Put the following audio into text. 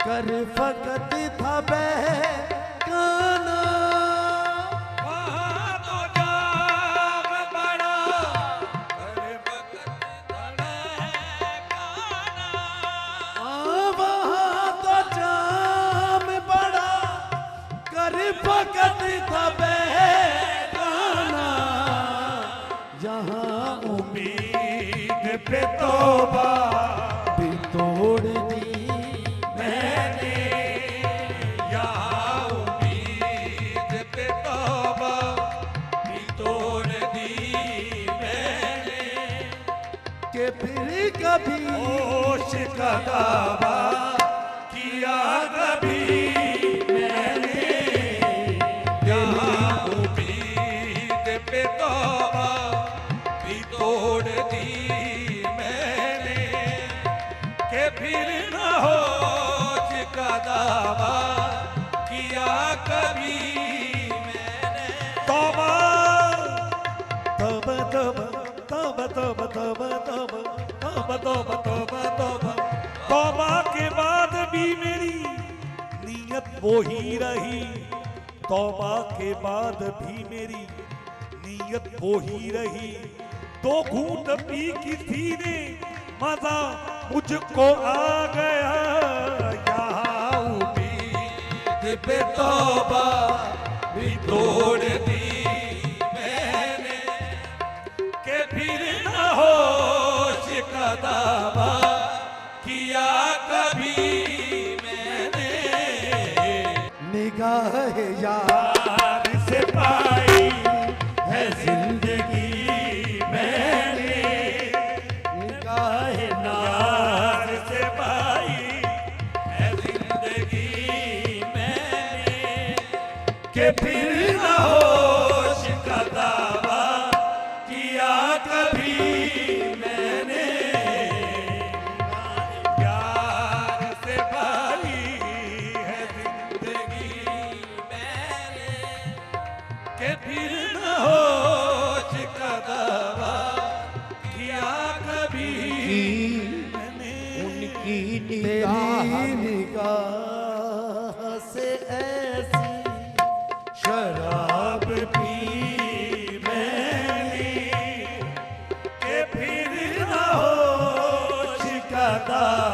कर फकत था बहकाना, वहाँ तो जाम बड़ा कर फकत था बहकाना, वहाँ तो जाम बड़ा कर फकत था बहकाना, यहाँ उम्मीद पे तौबा भी तोड़ दी मैंने, यहाँ उम्मीद पे तौबा भी तोड़ दी मैंने, कि फिर कभी होश का दावा किया कभी मैंने, यहाँ उम्मीद पे तौबा भी तोड़ दी मैंने, कि फिर न होश का दावा किया कभी मैंने। तौबा तब तब तब तब तब तब तौबा तौबा तौबा तौबा, तौबा के बाद भी मेरी नीयत वो ही रही, तौबा के बाद भी मेरी नीयत वो ही रही, दो घूंट पी किसी ने मजा मुझको आ गया, यहाँ उम्मीद पे तौबा भी तोड़ दी मैंने, के फिर न होश का दावा किया कभी मैंने, निगाह यार से पाई है जिंदगी मैंने, निगाह नार से पाई है जिंदगी मैंने, के फिर न होश का दावा किया कभी मैंने, प्यार से पाई है जिंदगी मैंने, के फिर न होश का दावा किया कभी मैंने। उनकी तेरी निगाह से ऐसी शराब पी मैंने, के फिर न होश का दावा